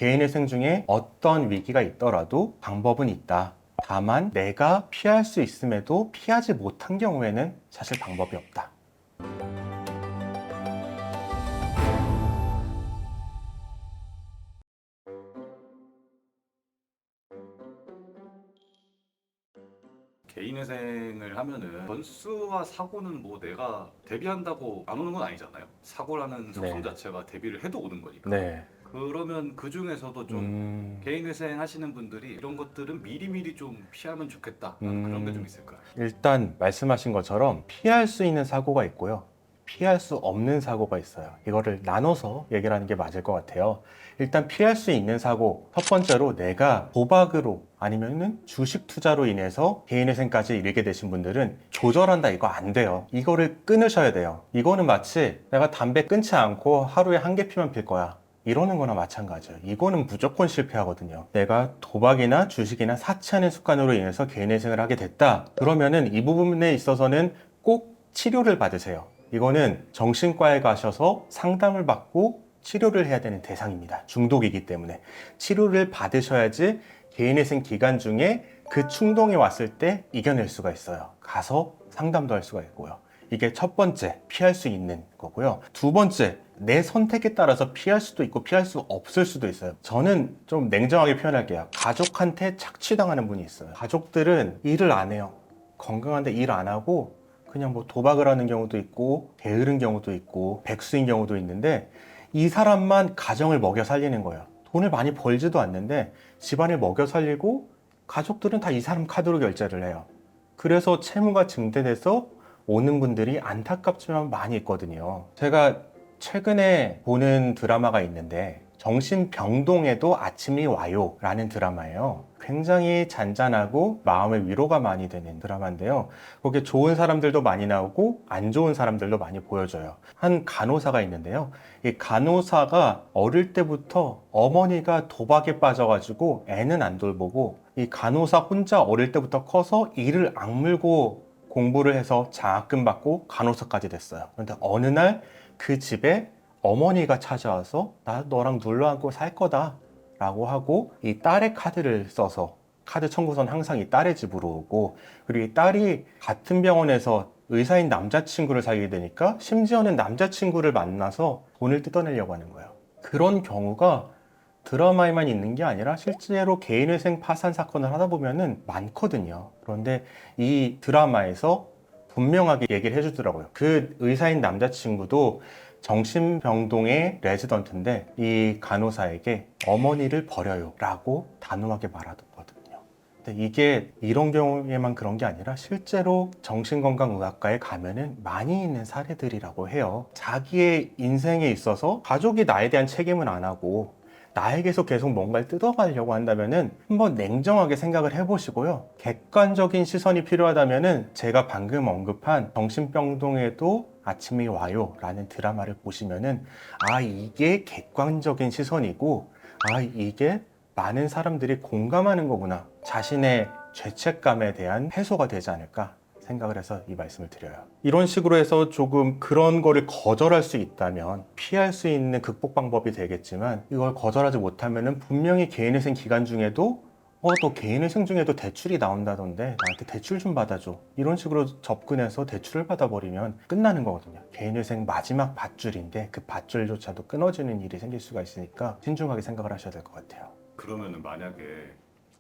개인회생 중에 어떤 위기가 있더라도 방법은 있다. 다만 내가 피할 수 있음에도 피하지 못한 경우에는 사실 방법이 없다. 개인회생을 하면은 변수와 사고는 뭐 내가 대비한다고 안 오는 건 아니잖아요. 사고라는 속성 네. 자체가 대비를 해도 오는 거니까. 네. 그러면 그 중에서도 좀 개인회생 하시는 분들이 이런 것들은 미리미리 좀 피하면 좋겠다. 그런 게 좀 있을까요? 일단 말씀하신 것처럼 피할 수 있는 사고가 있고요. 피할 수 없는 사고가 있어요. 이거를 나눠서 얘기를 하는 게 맞을 것 같아요. 일단 피할 수 있는 사고, 첫 번째로 내가 도박으로 아니면은 주식 투자로 인해서 개인회생까지 이르게 되신 분들은 조절한다 이거 안 돼요. 이거를 끊으셔야 돼요. 이거는 마치 내가 담배 끊지 않고 하루에 한 개 피면 필 거야. 이러는 거나 마찬가지예요. 이거는 무조건 실패하거든요. 내가 도박이나 주식이나 사치하는 습관으로 인해서 개인회생을 하게 됐다. 그러면은 이 부분에 있어서는 꼭 치료를 받으세요. 이거는 정신과에 가셔서 상담을 받고 치료를 해야 되는 대상입니다. 중독이기 때문에. 치료를 받으셔야지 개인회생 기간 중에 그 충동이 왔을 때 이겨낼 수가 있어요. 가서 상담도 할 수가 있고요. 이게 첫 번째, 피할 수 있는 거고요. 두 번째, 내 선택에 따라서 피할 수도 있고 피할 수 없을 수도 있어요. 저는 좀 냉정하게 표현할게요. 가족한테 착취당하는 분이 있어요. 가족들은 일을 안 해요. 건강한데 일 안 하고 그냥 뭐 도박을 하는 경우도 있고 게으른 경우도 있고 백수인 경우도 있는데 이 사람만 가정을 먹여 살리는 거예요. 돈을 많이 벌지도 않는데 집안을 먹여 살리고 가족들은 다 이 사람 카드로 결제를 해요. 그래서 채무가 증대돼서 오는 분들이 안타깝지만 많이 있거든요. 제가 최근에 보는 드라마가 있는데 정신병동에도 아침이 와요 라는 드라마예요. 굉장히 잔잔하고 마음의 위로가 많이 되는 드라마인데요. 거기에 좋은 사람들도 많이 나오고 안 좋은 사람들도 많이 보여줘요. 한 간호사가 있는데요. 이 간호사가 어릴 때부터 어머니가 도박에 빠져가지고 애는 안 돌보고 이 간호사 혼자 어릴 때부터 커서 이를 악물고 공부를 해서 장학금 받고 간호사까지 됐어요. 그런데 어느 날 그 집에 어머니가 찾아와서 나 너랑 눌러 앉고 살 거다 라고 하고 이 딸의 카드를 써서 카드 청구서는 항상 이 딸의 집으로 오고 그리고 이 딸이 같은 병원에서 의사인 남자친구를 사귀게 되니까 심지어는 남자친구를 만나서 돈을 뜯어내려고 하는 거예요. 그런 경우가 드라마에만 있는 게 아니라 실제로 개인회생 파산 사건을 하다 보면은 많거든요. 그런데 이 드라마에서 분명하게 얘기를 해주더라고요. 그 의사인 남자친구도 정신병동의 레지던트인데 이 간호사에게 어머니를 버려요 라고 단호하게 말하거든요. 근데 이게 이런 경우에만 그런 게 아니라 실제로 정신건강의학과에 가면은 많이 있는 사례들이라고 해요. 자기의 인생에 있어서 가족이 나에 대한 책임은 안 하고 나에게서 계속 뭔가를 뜯어가려고 한다면은 한번 냉정하게 생각을 해보시고요. 객관적인 시선이 필요하다면은 제가 방금 언급한 정신병동에도 아침이 와요 라는 드라마를 보시면은 아 이게 객관적인 시선이고 아 이게 많은 사람들이 공감하는 거구나. 자신의 죄책감에 대한 해소가 되지 않을까 생각을 해서 이 말씀을 드려요. 이런 식으로 해서 조금 그런 거를 거절할 수 있다면 피할 수 있는 극복 방법이 되겠지만 이걸 거절하지 못하면은 분명히 개인회생 기간 중에도 또 개인회생 중에도 대출이 나온다던데 나한테 대출 좀 받아줘 이런 식으로 접근해서 대출을 받아버리면 끝나는 거거든요. 개인회생 마지막 밧줄인데 그 밧줄조차도 끊어지는 일이 생길 수가 있으니까 신중하게 생각을 하셔야 될 것 같아요. 그러면은 만약에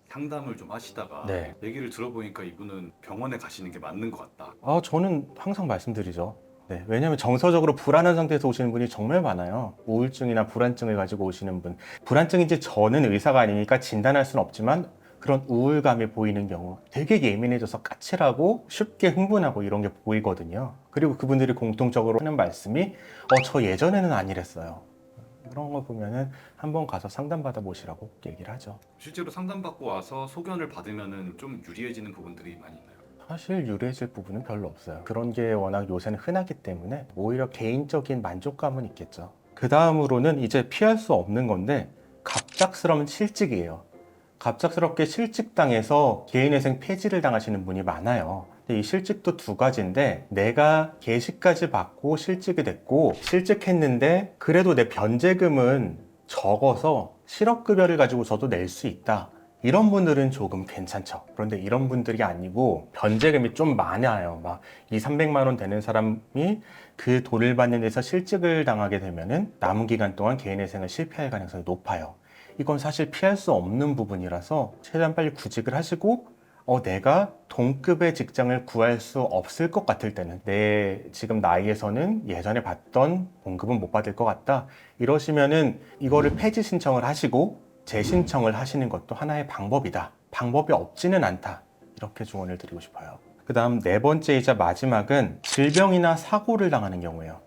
상담을 좀 하시다가 네. 얘기를 들어보니까 이분은 병원에 가시는 게 맞는 것 같다. 저는 항상 말씀드리죠. 네, 왜냐하면 정서적으로 불안한 상태에서 오시는 분이 정말 많아요. 우울증이나 불안증을 가지고 오시는 분. 불안증인지 저는 의사가 아니니까 진단할 수는 없지만 그런 우울감이 보이는 경우 되게 예민해져서 까칠하고 쉽게 흥분하고 이런 게 보이거든요. 그리고 그분들이 공통적으로 하는 말씀이 저 예전에는 아니랬어요. 그런 거 보면은 한번 가서 상담받아 보시라고 얘기를 하죠. 실제로 상담받고 와서 소견을 받으면은 좀 유리해지는 부분들이 많이 있나요? 사실 유리해질 부분은 별로 없어요. 그런 게 워낙 요새는 흔하기 때문에 오히려 개인적인 만족감은 있겠죠. 그 다음으로는 이제 피할 수 없는 건데 갑작스러운 실직이에요. 갑작스럽게 실직당해서 개인회생 폐지를 당하시는 분이 많아요. 근데 이 실직도 두 가지인데 내가 개시까지 받고 실직이 됐고 실직했는데 그래도 내 변제금은 적어서 실업급여를 가지고서도 낼 수 있다. 이런 분들은 조금 괜찮죠. 그런데 이런 분들이 아니고 변제금이 좀 많아요. 막 2, 300만 원 되는 사람이 그 돈을 받는 데서 실직을 당하게 되면은 남은 기간 동안 개인회생을 실패할 가능성이 높아요. 이건 사실 피할 수 없는 부분이라서 최대한 빨리 구직을 하시고 내가 동급의 직장을 구할 수 없을 것 같을 때는 내 지금 나이에서는 예전에 받던 봉급은 못 받을 것 같다. 이러시면은 이거를 폐지 신청을 하시고 재신청을 하시는 것도 하나의 방법이다. 방법이 없지는 않다. 이렇게 조언을 드리고 싶어요. 그 다음 네 번째이자 마지막은 질병이나 사고를 당하는 경우예요.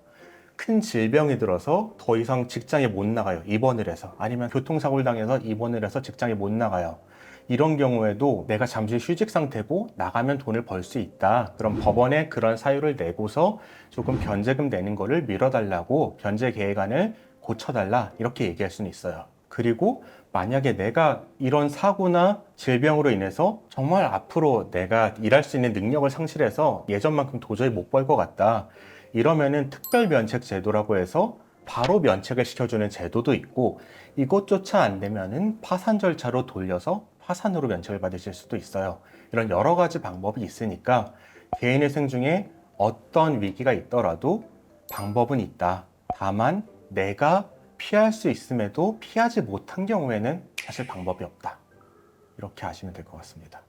큰 질병이 들어서 더 이상 직장에 못 나가요. 입원을 해서. 아니면 교통사고를 당해서 입원을 해서 직장에 못 나가요. 이런 경우에도 내가 잠시 휴직 상태고 나가면 돈을 벌 수 있다. 그럼 법원에 그런 사유를 내고서 조금 변제금 내는 거를 미뤄달라고 변제 계획안을 고쳐달라. 이렇게 얘기할 수는 있어요. 그리고 만약에 내가 이런 사고나 질병으로 인해서 정말 앞으로 내가 일할 수 있는 능력을 상실해서 예전만큼 도저히 못 벌 것 같다. 이러면은 특별 면책 제도라고 해서 바로 면책을 시켜주는 제도도 있고 이것조차 안 되면은 파산 절차로 돌려서 파산으로 면책을 받으실 수도 있어요. 이런 여러 가지 방법이 있으니까 개인회생 중에 어떤 위기가 있더라도 방법은 있다. 다만 내가 피할 수 있음에도 피하지 못한 경우에는 사실 방법이 없다. 이렇게 아시면 될 것 같습니다.